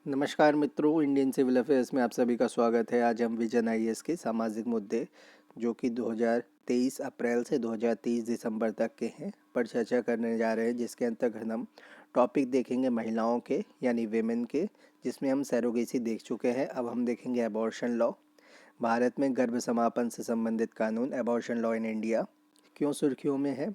नमस्कार मित्रों, Indian civil affairs में आप सभी का स्वागत है। आज हम विजन आईएएस के सामाजिक मुद्दे जो कि 2023 अप्रैल से 2023 दिसंबर तक के हैं पर चर्चा करने जा रहे हैं, जिसके अंतर्गत हम टॉपिक देखेंगे महिलाओं के यानी वेमेन के, जिसमें हम सैरोगेसी देख चुके हैं। अब हम देखेंगे एबॉर्शन लॉ, भारत में गर्भ समापन से संबंधित कानून, एबॉर्शन लॉ इन इंडिया क्यों सुर्खियों में है,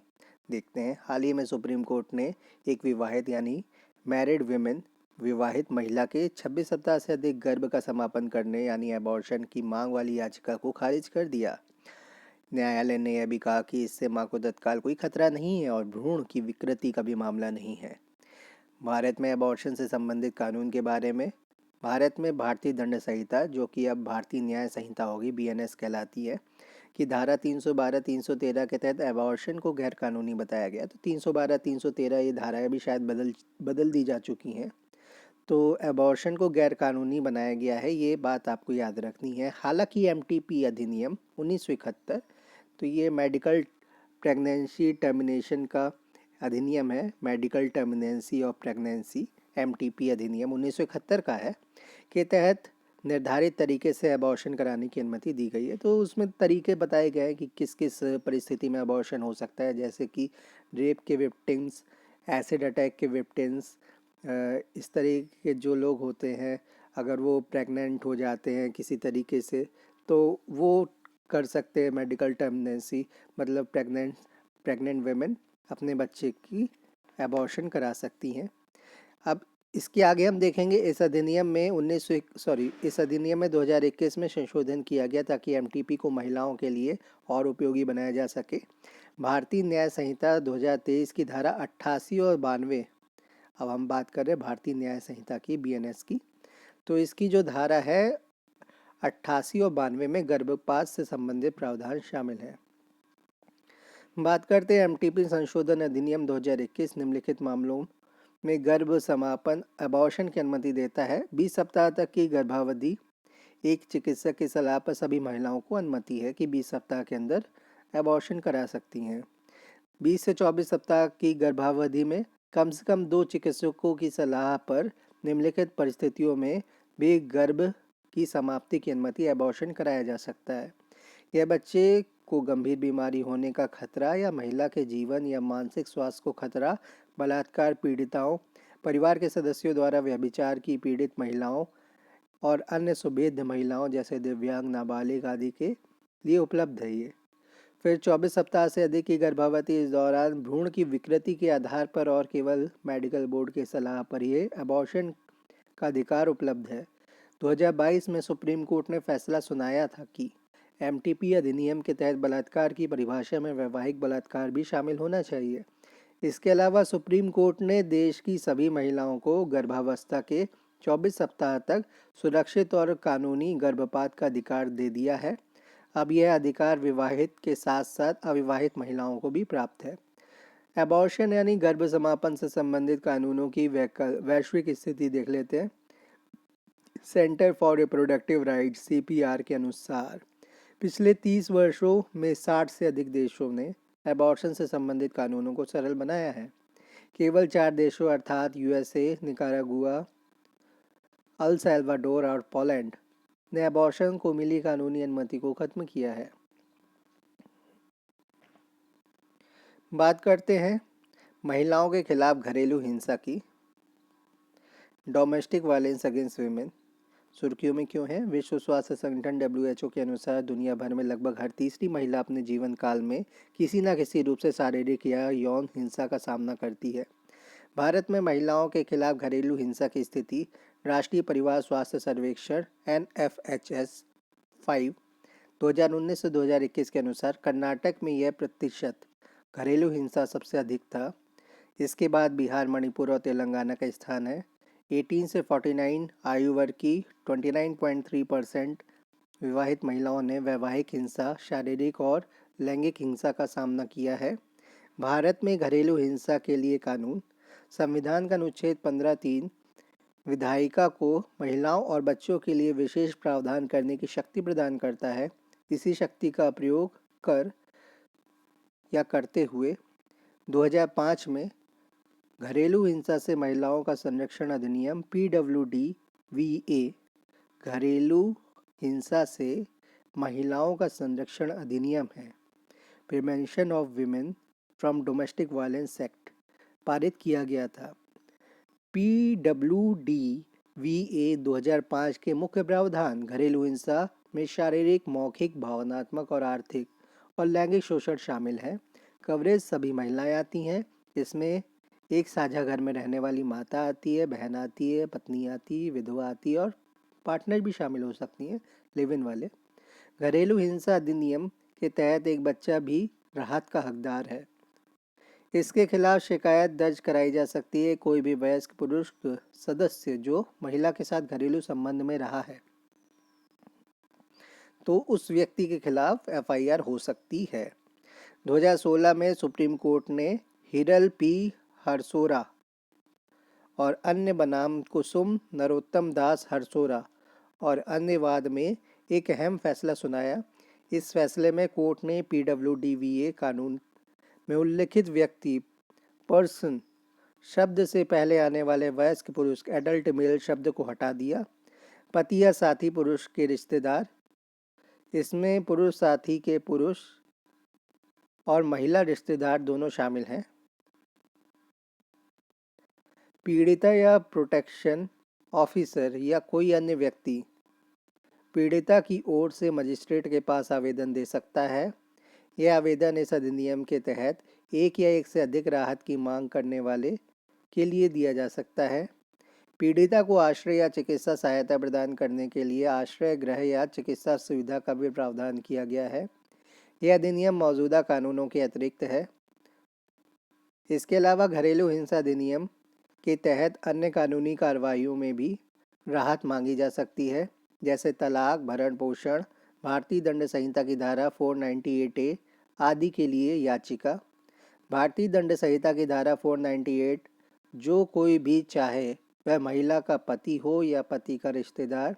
देखते हैं। हाल ही में सुप्रीम कोर्ट ने एक विवाहित यानी मैरिड वेमेन, विवाहित महिला के 26 सप्ताह से अधिक गर्भ का समापन करने यानी एबॉर्शन की मांग वाली याचिका को खारिज कर दिया। न्यायालय ने यह भी कहा कि इससे मां को तत्काल कोई खतरा नहीं है और भ्रूण की विकृति का भी मामला नहीं है। भारत में एबॉर्शन से संबंधित कानून के बारे में, भारत में भारतीय दंड संहिता, जो कि अब भारतीय न्याय संहिता होगी, बीएनएस कहलाती है, कि धारा 312 313 के तहत एबॉर्शन को गैर कानूनी बताया गया। तो 312 313 ये धाराएं भी शायद बदल दी जा चुकी हैं। तो एबॉर्शन को गैर कानूनी बनाया गया है, ये बात आपको याद रखनी है। हालांकि एमटीपी अधिनियम 1971, तो ये मेडिकल प्रेगनेंसी टर्मिनेशन का अधिनियम है, मेडिकल टर्मिनेंसी ऑफ प्रेगनेंसी, एमटीपी अधिनियम 1971 का है, के तहत निर्धारित तरीके से अबॉर्शन कराने की अनुमति दी गई है। तो उसमें तरीके बताए गए हैं कि किस किस परिस्थिति में अबॉर्शन हो सकता है, जैसे कि रेप के विक्टिम्स, एसिड अटैक के विक्टिम्स, इस तरह के जो लोग होते हैं, अगर वो प्रेग्नेंट हो जाते हैं किसी तरीके से तो वो कर सकते हैं मेडिकल टर्मिनेंसी, मतलब प्रेग्नेंट वेमेन अपने बच्चे की एबॉर्शन करा सकती हैं। अब इसके आगे हम देखेंगे, इस अधिनियम में 2021 में संशोधन किया गया ताकि एमटीपी को महिलाओं के लिए और उपयोगी बनाया जा सके। भारतीय न्याय संहिता 2023 की धारा 88 और 92, अब हम बात कर रहे हैं भारतीय न्याय संहिता की, बीएनएस की, तो इसकी जो धारा है 88 और 92 में गर्भपात से संबंधित प्रावधान शामिल है। बात करते हैं एमटीपी संशोधन अधिनियम 2021, निम्नलिखित मामलों में गर्भ समापन अबॉर्शन की अनुमति देता है। 20 सप्ताह तक की गर्भावधि, एक चिकित्सक की सलाह पर सभी महिलाओं को अनुमति है कि 20 सप्ताह के अंदर अबॉर्शन करा सकती हैं। 20 से 24 सप्ताह की गर्भावधि में कम से कम 2 चिकित्सकों की सलाह पर निम्नलिखित परिस्थितियों में भी गर्भ की समाप्ति की अनुमति अबॉर्शन कराया जा सकता है। यह बच्चे को गंभीर बीमारी होने का खतरा या महिला के जीवन या मानसिक स्वास्थ्य को खतरा, बलात्कार पीड़िताओं, परिवार के सदस्यों द्वारा व्यभिचार की पीड़ित महिलाओं और अन्य सुभेद्य महिलाओं जैसे दिव्यांग, नाबालिग आदि के लिए उपलब्ध है ये। फिर 24 सप्ताह से अधिक की गर्भवती, इस दौरान भ्रूण की विकृति के आधार पर और केवल मेडिकल बोर्ड की सलाह पर ही अबॉर्शन का अधिकार उपलब्ध है। 2022 में सुप्रीम कोर्ट ने फैसला सुनाया था कि एमटीपी अधिनियम के तहत बलात्कार की परिभाषा में वैवाहिक बलात्कार भी शामिल होना चाहिए। इसके अलावा सुप्रीम कोर्ट ने देश की सभी महिलाओं को गर्भावस्था के 24 सप्ताह तक सुरक्षित और कानूनी गर्भपात का अधिकार दे दिया है। अब यह अधिकार विवाहित के साथ साथ अविवाहित महिलाओं को भी प्राप्त है। एबॉर्शन यानी गर्भ समापन से संबंधित कानूनों की वैश्विक स्थिति देख लेते हैं। Centre for reproductive rights CPR के अनुसार पिछले 30 वर्षों में 60 से अधिक देशों ने एबॉर्शन से संबंधित कानूनों को सरल बनाया है। केवल 4 देशों अर्थात यूएसए, निकारागुआ, अल सल्वाडोर और पोलैंड ने एबॉर्शन को मिली कानूनी अनुमति को खत्म किया है। बात करते हैं महिलाओं के खिलाफ घरेलू हिंसा की। डोमेस्टिक वायलेंस अगेंस्ट वीमेन सुर्खियों में क्यों है? विश्व स्वास्थ्य संगठन डब्ल्यूएचओ के अनुसार दुनिया भर में लगभग हर तीसरी महिला अपने जीवन काल में किसी न किसी रूप से शारीरिक या यौन हिंसा का सामना करती है। भारत में महिलाओं के खिलाफ घरेलू हिंसा की स्थिति राष्ट्रीय परिवार स्वास्थ्य सर्वेक्षण NFHS 5 2019 से 2021 के अनुसार कर्नाटक में यह प्रतिशत घरेलू हिंसा सबसे अधिक था। इसके बाद बिहार, मणिपुर और तेलंगाना का स्थान है। 18 से 49 आयु वर्ग की 29.3% विवाहित महिलाओं ने वैवाहिक हिंसा, शारीरिक और लैंगिक हिंसा का सामना किया है। भारत में घरेलू हिंसा के लिए कानून, संविधान का अनुच्छेद 15(3) विधायिका को महिलाओं और बच्चों के लिए विशेष प्रावधान करने की शक्ति प्रदान करता है। इसी शक्ति का प्रयोग कर या करते हुए 2005 में घरेलू हिंसा से महिलाओं का संरक्षण अधिनियम PWD वी घरेलू हिंसा से महिलाओं का संरक्षण अधिनियम है, prevention of women from domestic violence act, पारित किया गया था। PWDVA 2005 के मुख्य प्रावधान घरेलू हिंसा में शारीरिक, मौखिक, भावनात्मक और आर्थिक और लैंगिक शोषण शामिल है। कवरेज सभी महिलाएं आती हैं। इसमें एक साझा घर में रहने वाली माता आती है, बहन आती है, पत्नी आती है, विधवा आती है और पार्टनर भी शामिल हो सकती हैं, लिव इन वाले। घरेलू हिंसा अधिनियम के तहत एक बच्चा भी राहत का हकदार है। इसके खिलाफ शिकायत दर्ज कराई जा सकती है कोई भी वयस्क पुरुष सदस्य जो महिला के साथ घरेलू संबंध में रहा है, तो उस व्यक्ति के खिलाफ FIR हो सकती है। 2016 में सुप्रीम कोर्ट ने हिरल P हरसोरा और अन्य बनाम कुसुम नरोत्तम दास हरसोरा और अन्य वाद में एक अहम फैसला सुनाया। इस फैसले में कोर्ट ने PWDVA कानून में उल्लिखित व्यक्ति पर्सन शब्द से पहले आने वाले वयस्क पुरुष एडल्ट मेल शब्द को हटा दिया। पति या साथी पुरुष के रिश्तेदार, इसमें पुरुष साथी के पुरुष और महिला रिश्तेदार दोनों शामिल हैं। पीड़िता या प्रोटेक्शन ऑफिसर या कोई अन्य व्यक्ति पीड़िता की ओर से मजिस्ट्रेट के पास आवेदन दे सकता है। यह आवेदन इस अधिनियम के तहत एक या एक से अधिक राहत की मांग करने वाले के लिए दिया जा सकता है। पीड़िता को आश्रय या चिकित्सा सहायता प्रदान करने के लिए आश्रय गृह या चिकित्सा सुविधा का भी प्रावधान किया गया है। यह अधिनियम मौजूदा कानूनों के अतिरिक्त है। इसके अलावा घरेलू हिंसा अधिनियम के तहत अन्य कानूनी कार्रवाइयों में भी राहत मांगी जा सकती है, जैसे तलाक, भरण पोषण, भारतीय दंड संहिता की धारा 498A आदि के लिए याचिका। भारतीय दंड संहिता की धारा 498 जो कोई भी चाहे वह महिला का पति हो या पति का रिश्तेदार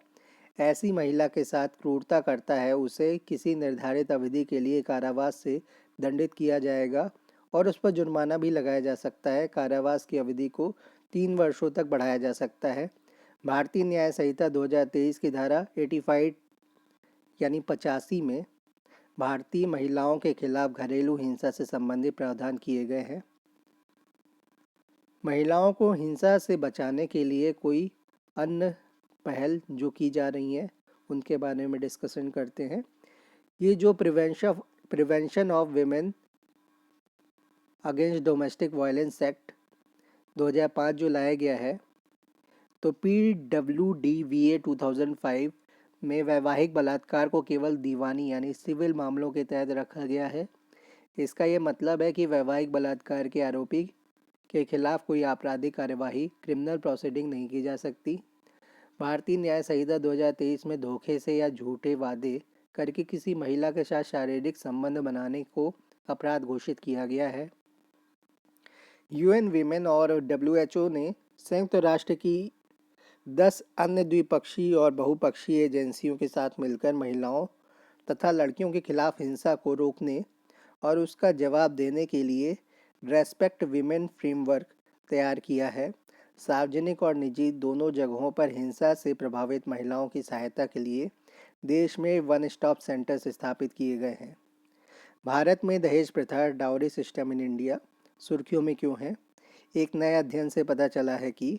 ऐसी महिला के साथ क्रूरता करता है, उसे किसी निर्धारित अवधि के लिए कारावास से दंडित किया जाएगा और उस पर जुर्माना भी लगाया जा सकता है। कारावास की अवधि को 3 वर्षों तक बढ़ाया जा सकता है। भारतीय न्याय संहिता 2023 की धारा 85 यानी 85 में भारतीय महिलाओं के खिलाफ घरेलू हिंसा से संबंधित प्रावधान किए गए हैं। महिलाओं को हिंसा से बचाने के लिए कोई अन्य पहल जो की जा रही हैं उनके बारे में डिस्कशन करते हैं। ये जो prevention of women against domestic violence act 2005 जो लाया गया है, तो PWDVA 2005 में वैवाहिक बलात्कार को केवल दीवानी यानी सिविल मामलों के तहत रखा गया है। इसका ये मतलब है कि वैवाहिक बलात्कार के आरोपी के खिलाफ कोई आपराधिक कार्यवाही क्रिमिनल प्रोसीडिंग नहीं की जा सकती। भारतीय न्याय संहिता 2023 में धोखे से या झूठे वादे करके किसी महिला के साथ शारीरिक संबंध बनाने को अपराध घोषित किया गया है। UN वीमेन और WHO ने संयुक्त राष्ट्र की 10 अन्य द्विपक्षीय और बहुपक्षीय एजेंसियों के साथ मिलकर महिलाओं तथा लड़कियों के खिलाफ हिंसा को रोकने और उसका जवाब देने के लिए रेस्पेक्ट विमेन फ्रेमवर्क तैयार किया है। सार्वजनिक और निजी दोनों जगहों पर हिंसा से प्रभावित महिलाओं की सहायता के लिए देश में वन स्टॉप सेंटर्स स्थापित किए गए हैं। भारत में दहेज प्रथा, डाउरी सिस्टम इन इंडिया सुर्खियों में क्यों है? एक नए अध्ययन से पता चला है कि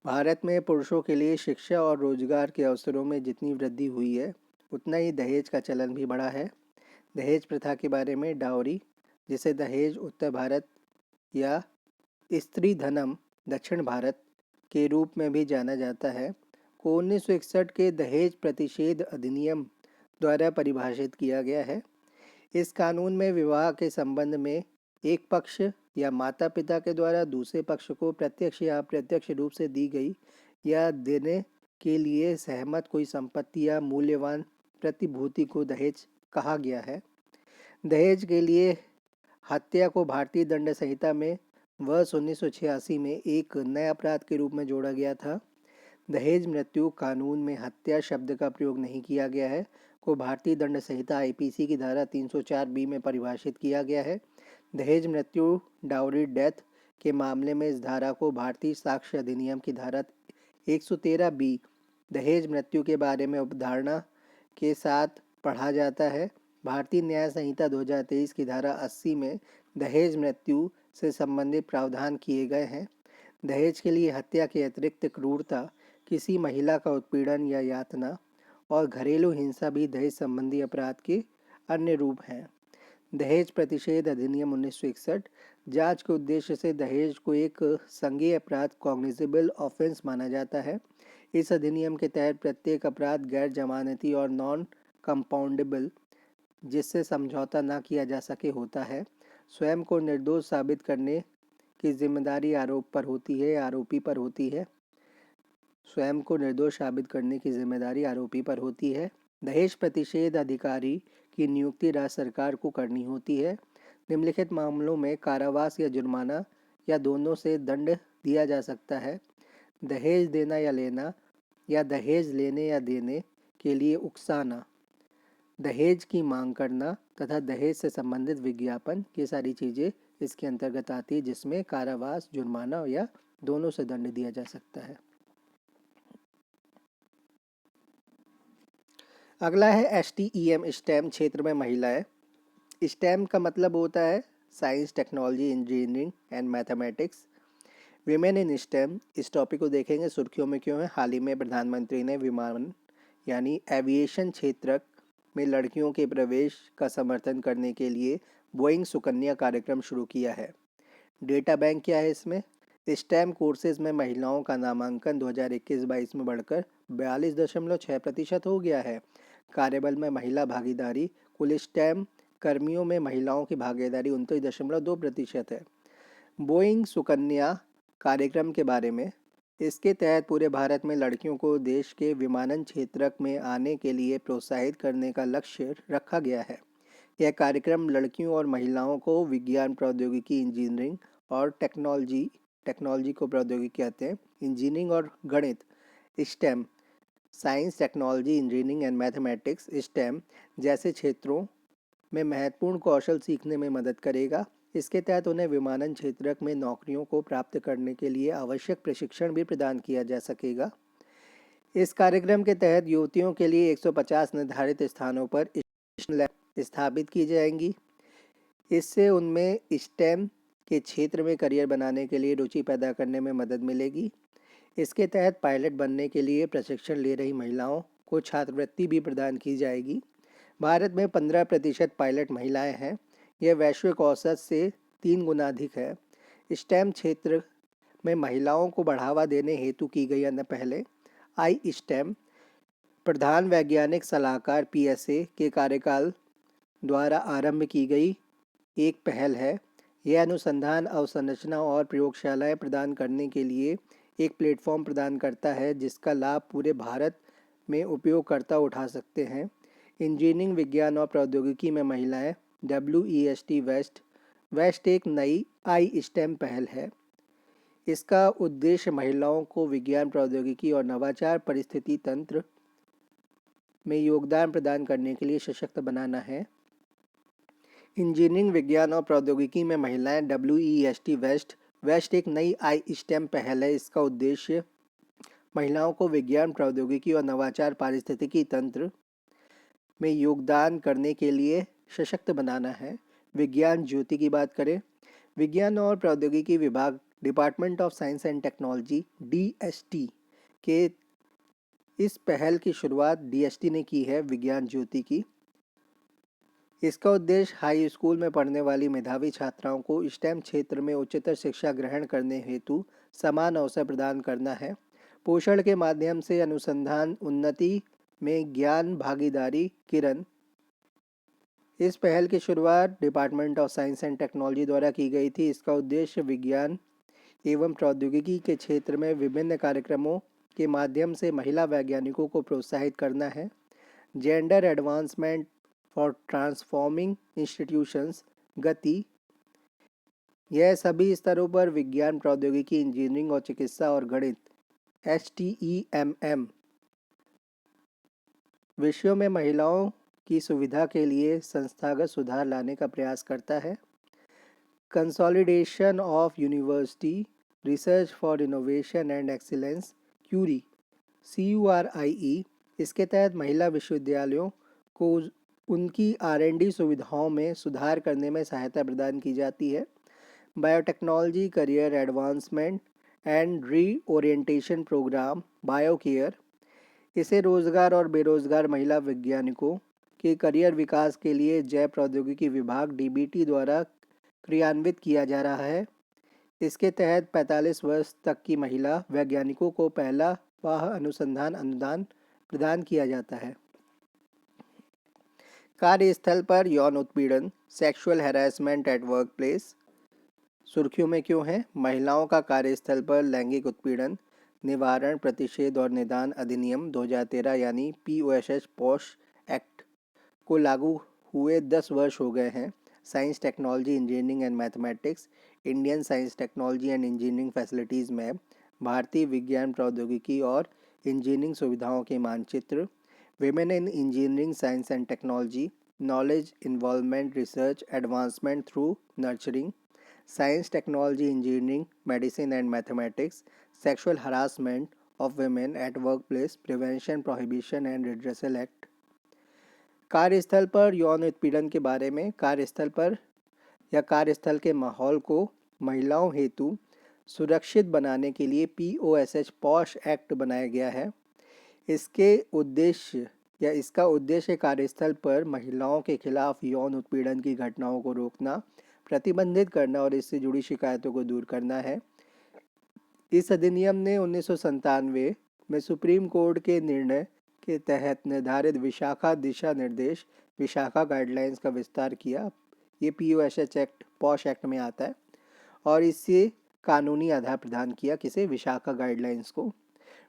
भारत में पुरुषों के लिए शिक्षा और रोजगार के अवसरों में जितनी वृद्धि हुई है, उतना ही दहेज का चलन भी बढ़ा है। दहेज प्रथा के बारे में डाउरी, जिसे दहेज उत्तर भारत या स्त्री धनम दक्षिण भारत के रूप में भी जाना जाता है, को 1961 के दहेज प्रतिषेध अधिनियम द्वारा परिभाषित किया गया है। इस कानून में विवाह के संबंध में एक पक्ष या माता पिता के द्वारा दूसरे पक्ष को प्रत्यक्ष या अप्रत्यक्ष रूप से दी गई या देने के लिए सहमत कोई संपत्ति या मूल्यवान प्रतिभूति को दहेज कहा गया है। दहेज के लिए हत्या को भारतीय दंड संहिता में वर्ष 1986 में एक नए अपराध के रूप में जोड़ा गया था। दहेज मृत्यु कानून में हत्या शब्द का प्रयोग नहीं किया गया है, को भारतीय दंड संहिता IPC की धारा 304B में परिभाषित किया गया है। दहेज मृत्यु डाउरी डेथ के मामले में इस धारा को भारतीय साक्ष्य अधिनियम की धारा 113 बी दहेज मृत्यु के बारे में अवधारणा के साथ पढ़ा जाता है। भारतीय न्याय संहिता 2023 की धारा 80 में दहेज मृत्यु से संबंधित प्रावधान किए गए हैं। दहेज के लिए हत्या के अतिरिक्त क्रूरता, किसी महिला का उत्पीड़न या यातना और घरेलू हिंसा भी दहेज संबंधी अपराध के अन्य रूप हैं। दहेज प्रतिषेध अधिनियम 1961 जांच के उद्देश्य से दहेज को एक संज्ञेय अपराध कॉग्निजेबल ऑफेंस माना जाता है। इस अधिनियम के तहत प्रत्येक अपराध गैर जमानती और नॉन कंपाउंडेबल, जिससे समझौता न किया जा सके होता है। स्वयं को निर्दोष साबित करने की जिम्मेदारी आरोपी पर होती है। स्वयं को निर्दोष साबित करने की जिम्मेदारी आरोपी पर होती है। दहेज प्रतिषेध अधिकारी की नियुक्ति राज्य सरकार को करनी होती है। निम्नलिखित मामलों में कारावास या जुर्माना या दोनों से दंड दिया जा सकता है। दहेज देना या लेना या दहेज लेने या देने के लिए उकसाना, दहेज की मांग करना तथा दहेज से संबंधित विज्ञापन, ये सारी चीज़ें इसके अंतर्गत आती है, जिसमें कारावास, जुर्माना या दोनों से दंड दिया जा सकता है। अगला है STEM, स्टेम क्षेत्र में महिलाएं। स्टेम का मतलब होता है science, technology, engineering and mathematics. Women in stem, इस टॉपिक को देखेंगे सुर्खियों में क्यों है। हाल ही में प्रधानमंत्री ने विमान यानी एविएशन क्षेत्र में लड़कियों के प्रवेश का समर्थन करने के लिए बोइंग सुकन्या कार्यक्रम शुरू किया है। डेटा बैंक क्या है इसमें? स्टेम कोर्सेज में महिलाओं का नामांकन 2021-22 में बढ़कर 42.6% हो गया है। कार्यबल में महिला भागीदारी, कुल स्टेम कर्मियों में महिलाओं की भागीदारी 29.2% है। बोइंग सुकन्या कार्यक्रम के बारे में, इसके तहत पूरे भारत में लड़कियों को देश के विमानन क्षेत्र में आने के लिए प्रोत्साहित करने का लक्ष्य रखा गया है। यह कार्यक्रम लड़कियों और महिलाओं को विज्ञान, प्रौद्योगिकी, इंजीनियरिंग और टेक्नोलॉजी को प्रौद्योगिकी कहते हैं, इंजीनियरिंग और गणित, stem, science, technology, engineering and mathematics, stem जैसे क्षेत्रों में महत्वपूर्ण कौशल सीखने में मदद करेगा। इसके तहत उन्हें विमानन क्षेत्र में नौकरियों को प्राप्त करने के लिए आवश्यक प्रशिक्षण भी प्रदान किया जा सकेगा। इस कार्यक्रम के तहत युवतियों के लिए 150 निर्धारित स्थानों पर लैब स्थापित की जाएंगी। इससे उनमें स्टेम के क्षेत्र में करियर बनाने के लिए रुचि पैदा करने में मदद मिलेगी। इसके तहत पायलट बनने के लिए प्रशिक्षण ले रही महिलाओं को छात्रवृत्ति भी प्रदान की जाएगी। भारत में 15% पायलट महिलाएं हैं। यह वैश्विक औसत से 3 गुना अधिक है। स्टेम क्षेत्र में महिलाओं को बढ़ावा देने हेतु की गई अन्य पहले स्टेम प्रधान वैज्ञानिक सलाहकार PSA के कार्यकाल द्वारा आरंभ की गई एक पहल है। यह अनुसंधान, अवसंरचना और प्रयोगशालाएं प्रदान करने के लिए एक प्लेटफॉर्म प्रदान करता है, जिसका लाभ पूरे भारत में उपयोगकर्ता उठा सकते हैं। इंजीनियरिंग, विज्ञान और प्रौद्योगिकी में महिलाएं, WEST वेस्ट एक नई स्टेम पहल है। इसका उद्देश्य महिलाओं को विज्ञान, प्रौद्योगिकी और नवाचार परिस्थिति तंत्र में योगदान प्रदान करने के लिए सशक्त बनाना है। इंजीनियरिंग, विज्ञान और प्रौद्योगिकी में महिलाएं, WEST वेस्ट एक नई स्टेम पहल है। इसका उद्देश्य महिलाओं को विज्ञान, प्रौद्योगिकी और नवाचार पारिस्थितिकी तंत्र में योगदान करने के लिए सशक्त बनाना है। विज्ञान ज्योति की बात करें, विज्ञान और प्रौद्योगिकी विभाग, department of science and technology, DST के इस पहल की शुरुआत DST ने की है, विज्ञान ज्योति की। इसका उद्देश्य हाई स्कूल में पढ़ने वाली मेधावी छात्राओं को स्टेम क्षेत्र में उच्चतर शिक्षा ग्रहण करने हेतु समान अवसर प्रदान करना है। पोषण के माध्यम से अनुसंधान उन्नति में ज्ञान भागीदारी। किरण, इस पहल की शुरुआत department of science and technology द्वारा की गई थी। इसका उद्देश्य विज्ञान एवं प्रौद्योगिकी के क्षेत्र में विभिन्न कार्यक्रमों के माध्यम से महिला वैज्ञानिकों को प्रोत्साहित करना है। Gender advancement for transforming institutions, गति, यह सभी स्तरों पर विज्ञान, प्रौद्योगिकी, इंजीनियरिंग और चिकित्सा और गणित, STEMM विषयों में महिलाओं की सुविधा के लिए संस्थागत सुधार लाने का प्रयास करता है। Consolidation of university research for innovation and excellence, CURIE CURIE। इसके तहत महिला विश्वविद्यालयों को उनकी R&D सुविधाओं में सुधार करने में सहायता प्रदान की जाती है। Biotechnology career advancement and reorientation programme BioCARe, इसे रोजगार और बेरोजगार महिला वैज्ञानिकों के करियर विकास के लिए जैव प्रौद्योगिकी विभाग DBT द्वारा क्रियान्वित किया जा रहा है। इसके तहत 45 वर्ष तक की महिला वैज्ञानिकों को पहला वाह अनुसंधान अनुदान प्रदान किया जाता है। कार्यस्थल पर यौन उत्पीड़न sexual harassment at work place सुर्खियों में क्यों है? महिलाओं का कार्यस्थल पर लैंगिक उत्पीड़न निवारण प्रतिषेध और निदान अधिनियम 2013 यानी POSH पॉश एक्ट को लागू हुए 10 वर्ष हो गए हैं। Science technology engineering and mathematics Indian science technology and engineering facilities में भारतीय विज्ञान प्रौद्योगिकी और इंजीनियरिंग सुविधाओं के मानचित्र, women in engineering science and technology, knowledge involvement research advancement through nurturing, science technology engineering medicine and mathematics, sexual harassment of women at work place prevention prohibition and redressal act. कार्यस्थल पर यौन उत्पीड़न के बारे में कार्यस्थल पर या कार्यस्थल के माहौल को महिलाओं हेतु सुरक्षित बनाने के लिए POSH पॉश एक्ट बनाया गया है। इसका उद्देश्य कार्यस्थल पर महिलाओं के खिलाफ यौन उत्पीड़न की घटनाओं को रोकना, प्रतिबंधित करना और इससे जुड़ी शिकायतों को दूर करना है। इस अधिनियम ने 1997 में सुप्रीम कोर्ट के निर्णय के तहत निर्धारित विशाखा दिशा निर्देश विशाखा गाइडलाइंस का विस्तार किया। ये POSH एक्ट पॉश एक्ट में आता है और इससे कानूनी आधार प्रदान किया किसे? विशाखा गाइडलाइंस को।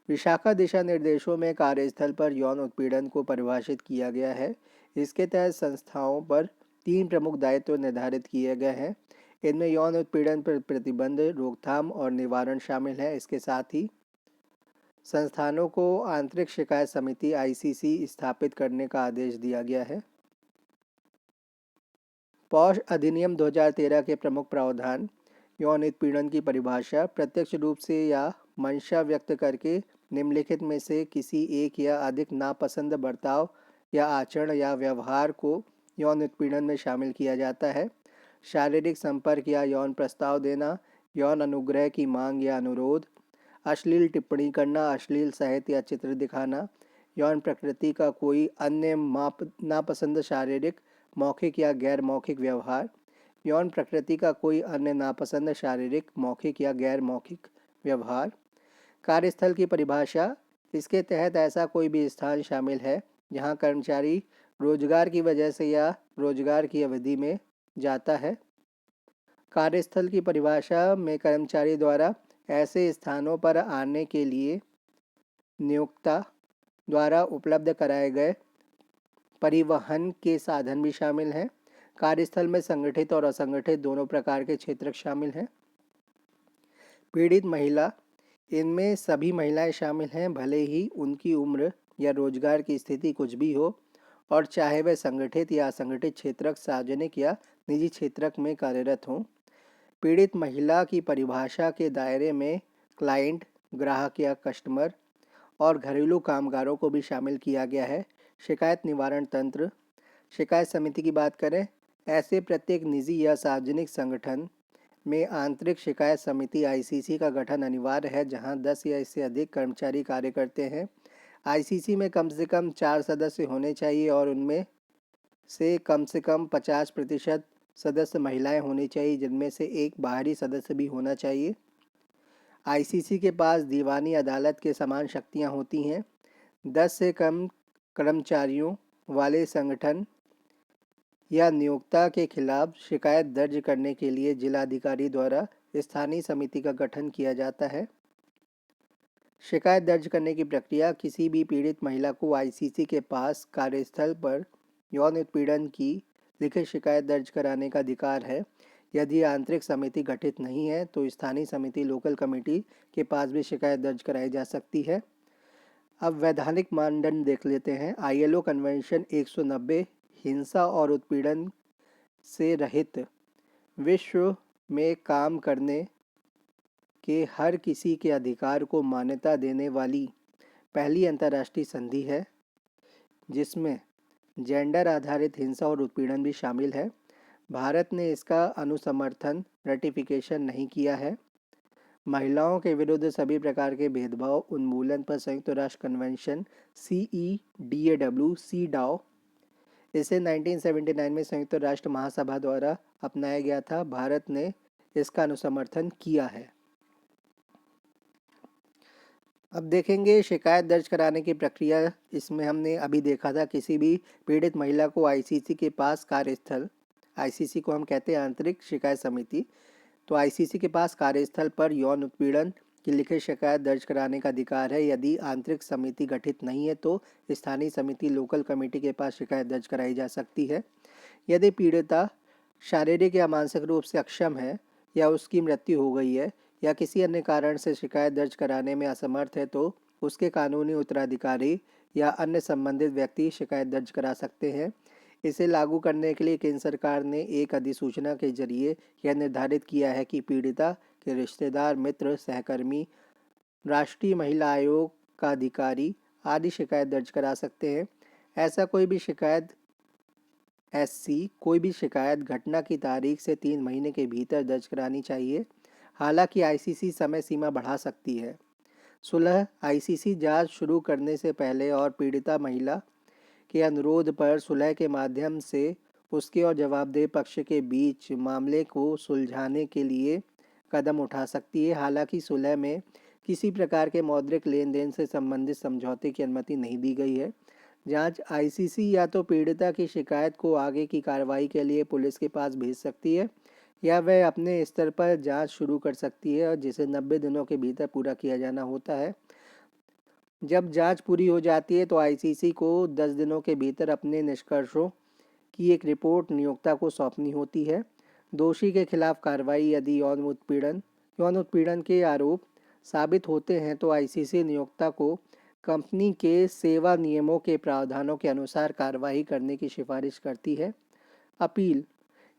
विशाखा दिशा निर्देशों में कार्यस्थल पर यौन उत्पीड़न को परिभाषित किया गया है। इसके तहत संस्थाओं पर 3 प्रमुख दायित्व निर्धारित किए गए हैं। इनमें यौन उत्पीड़न पर प्रतिबंध, रोकथाम और निवारण शामिल है। इसके साथ ही संस्थानों को आंतरिक शिकायत समिति ICC स्थापित करने का आदेश दिया गया है। पॉश अधिनियम 2013 के प्रमुख प्रावधान: यौन उत्पीड़न की परिभाषा प्रत्यक्ष रूप से या मंशा व्यक्त करके निम्नलिखित में से किसी एक या अधिक नापसंद बर्ताव या आचरण या व्यवहार को यौन उत्पीड़न में शामिल किया जाता है। शारीरिक संपर्क या यौन प्रस्ताव देना, यौन अनुग्रह की मांग या अनुरोध, अश्लील टिप्पणी करना, अश्लील साहित्य या चित्र दिखाना, यौन प्रकृति का कोई अन्य नापसंद शारीरिक, मौखिक या गैर मौखिक व्यवहार, यौन प्रकृति का कोई अन्य नापसंद शारीरिक, मौखिक या गैर मौखिक व्यवहार। कार्यस्थल की परिभाषा: इसके तहत ऐसा कोई भी स्थान शामिल है जहां कर्मचारी रोजगार की वजह से या रोजगार की अवधि में जाता है। कार्यस्थल की परिभाषा में कर्मचारी द्वारा ऐसे स्थानों पर आने के लिए नियोक्ता द्वारा उपलब्ध कराए गए परिवहन के साधन भी शामिल हैं। कार्यस्थल में संगठित और असंगठित दोनों प्रकार के क्षेत्र शामिल हैं। पीड़ित महिला: इनमें सभी महिलाएं शामिल हैं, भले ही उनकी उम्र या रोजगार की स्थिति कुछ भी हो और चाहे वह संगठित या असंगठित क्षेत्रक, सार्वजनिक या निजी क्षेत्रक में कार्यरत हों। पीड़ित महिला की परिभाषा के दायरे में क्लाइंट, ग्राहक या कस्टमर और घरेलू कामगारों को भी शामिल किया गया है। शिकायत निवारण तंत्र: शिकायत समिति की बात करें, ऐसे प्रत्येक निजी या सार्वजनिक संगठन में आंतरिक शिकायत समिति ICC का गठन अनिवार्य है जहां 10 या इससे अधिक कर्मचारी कार्य करते हैं। ICC में कम से कम 4 सदस्य होने चाहिए और उनमें से कम 50% सदस्य महिलाएं होनी चाहिए, जिनमें से एक बाहरी सदस्य भी होना चाहिए। ICC के पास दीवानी अदालत के समान शक्तियां होती हैं। 10 से कम कर्मचारियों वाले संगठन या नियोक्ता के खिलाफ शिकायत दर्ज करने के लिए जिलाधिकारी द्वारा स्थानीय समिति का गठन किया जाता है। शिकायत दर्ज करने की प्रक्रिया: किसी भी पीड़ित महिला को ICC के पास कार्यस्थल पर यौन उत्पीड़न की लिखित शिकायत दर्ज कराने का अधिकार है। यदि आंतरिक समिति गठित नहीं है तो स्थानीय समिति लोकल कमेटी के पास भी शिकायत दर्ज कराई जा सकती है। अब वैधानिक मानदंड देख लेते हैं। ILO कन्वेंशन 190 हिंसा और उत्पीड़न से रहित विश्व में काम करने के हर किसी के अधिकार को मान्यता देने वाली पहली अंतर्राष्ट्रीय संधि है, जिसमें जेंडर आधारित हिंसा और उत्पीड़न भी शामिल है। भारत ने इसका अनुसमर्थन रेटिफिकेशन नहीं किया है। महिलाओं के विरुद्ध सभी प्रकार के भेदभाव उन्मूलन पर संयुक्त राष्ट्र कन्वेंशन CEDAW CEDAW इसे 1979 में संयुक्त राष्ट्र महासभा द्वारा अपनाया गया था। भारत ने इसका अनुसमर्थन किया है। अब देखेंगे शिकायत दर्ज कराने की प्रक्रिया। इसमें हमने अभी देखा था किसी भी पीड़ित महिला को आईसीसी के पास कार्यस्थल, आईसीसी को हम कहते हैं आंतरिक शिकायत समिति, तो आईसीसी के पास कार्यस्थल पर यौन उत्पीड़न की लिखित शिकायत दर्ज कराने का अधिकार है। यदि आंतरिक समिति गठित नहीं है तो स्थानीय समिति लोकल कमेटी के पास शिकायत दर्ज कराई जा सकती है। यदि पीड़िता शारीरिक या मानसिक रूप से अक्षम है या उसकी मृत्यु हो गई है या किसी अन्य कारण से शिकायत दर्ज कराने में असमर्थ है तो उसके कानूनी उत्तराधिकारी या अन्य संबंधित व्यक्ति शिकायत दर्ज करा सकते हैं। इसे लागू करने के लिए केंद्र सरकार ने एक अधिसूचना के जरिए यह निर्धारित किया है कि पीड़िता के रिश्तेदार, मित्र, सहकर्मी, राष्ट्रीय महिला आयोग का अधिकारी आदि शिकायत दर्ज करा सकते हैं। ऐसा कोई भी शिकायत घटना की तारीख से 3 महीने के भीतर दर्ज करानी चाहिए। हालांकि आईसीसी समय सीमा बढ़ा सकती है। सुलह आईसीसी जांच शुरू करने से पहले और पीड़िता महिला के अनुरोध पर सुलह के माध्यम से उसके और जवाबदेह पक्ष के बीच मामले को सुलझाने के लिए कदम उठा सकती है। हालांकि सुलह में किसी प्रकार के मौद्रिक लेन देन से संबंधित समझौते की अनुमति नहीं दी गई है। जांच आईसीसी या तो पीड़िता की शिकायत को आगे की कार्रवाई के लिए पुलिस के पास भेज सकती है या वह अपने स्तर पर जांच शुरू कर सकती है, और जिसे 90 दिनों के भीतर पूरा किया जाना होता है। जब जांच पूरी हो जाती है तो आईसीसी को 10 दिनों के भीतर अपने निष्कर्षों की एक रिपोर्ट नियोक्ता को सौंपनी होती है। दोषी के खिलाफ कार्रवाई। यदि यौन उत्पीड़न के आरोप साबित होते हैं तो आईसीसी नियोक्ता को कंपनी के सेवा नियमों के प्रावधानों के अनुसार कार्रवाई करने की सिफारिश करती है। अपील।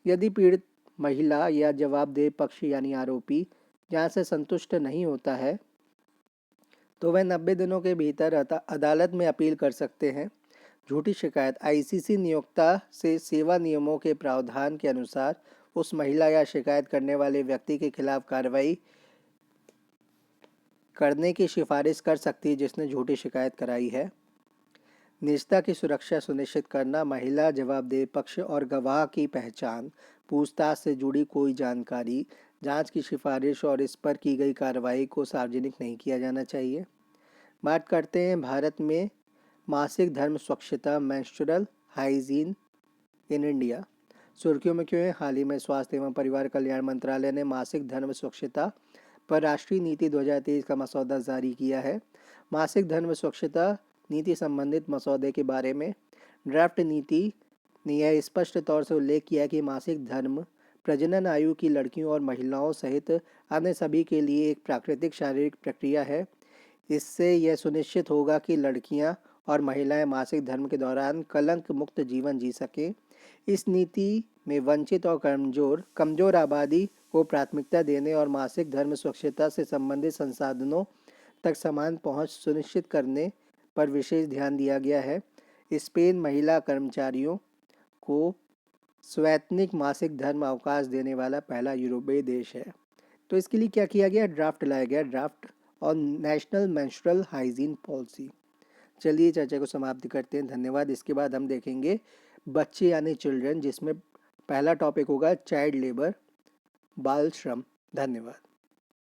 यदि पीड़ित महिला या जवाबदेह पक्ष यानी आरोपी जांच से संतुष्ट नहीं होता है तो वह 90 दिनों के भीतर अदालत में अपील कर सकते हैं। झूठी शिकायत। आईसीसी नियोक्ता से सेवा नियमों के प्रावधान के अनुसार उस महिला या शिकायत करने वाले व्यक्ति के खिलाफ कार्रवाई करने की सिफारिश कर सकती है जिसने झूठी शिकायत कराई है। निजता की सुरक्षा सुनिश्चित करना। महिला, जवाबदेह पक्ष और गवाह की पहचान, पूछताछ से जुड़ी कोई जानकारी, जांच की सिफारिश और इस पर की गई कार्रवाई को सार्वजनिक नहीं किया जाना चाहिए। बात करते हैं भारत में मासिक धर्म स्वच्छता, मेंस्ट्रुअल हाइजीन इन इंडिया। सुर्खियों में क्यों है? हाल ही में स्वास्थ्य एवं परिवार कल्याण मंत्रालय ने मासिक धर्म स्वच्छता पर राष्ट्रीय नीति 2023 का मसौदा जारी किया है। मासिक धर्म स्वच्छता नीति संबंधित मसौदे के बारे में ड्राफ्ट नीति ने यह स्पष्ट तौर से उल्लेख किया कि मासिक धर्म प्रजनन आयु की लड़कियों और महिलाओं सहित अन्य सभी के लिए एक प्राकृतिक शारीरिक प्रक्रिया है। इससे यह सुनिश्चित होगा कि लड़कियां और महिलाएं मासिक धर्म के दौरान कलंक मुक्त जीवन जी सकें। इस नीति में वंचित और कमजोर आबादी को प्राथमिकता देने और मासिक धर्म स्वच्छता से संबंधित संसाधनों तक समान पहुंच सुनिश्चित करने पर विशेष ध्यान दिया गया है। स्पेन महिला कर्मचारियों को स्वैतनिक मासिक धर्म अवकाश देने वाला पहला यूरोपीय देश है। तो इसके लिए क्या किया गया? ड्राफ्ट लाया गया, ड्राफ्ट और नेशनल मेंस्ट्रुअल हाइजीन पॉलिसी। चलिए चर्चा को समाप्त करते हैं। धन्यवाद। इसके बाद हम देखेंगे बच्चे यानी चिल्ड्रन, जिसमें पहला टॉपिक होगा चाइल्ड लेबर, बाल श्रम। धन्यवाद।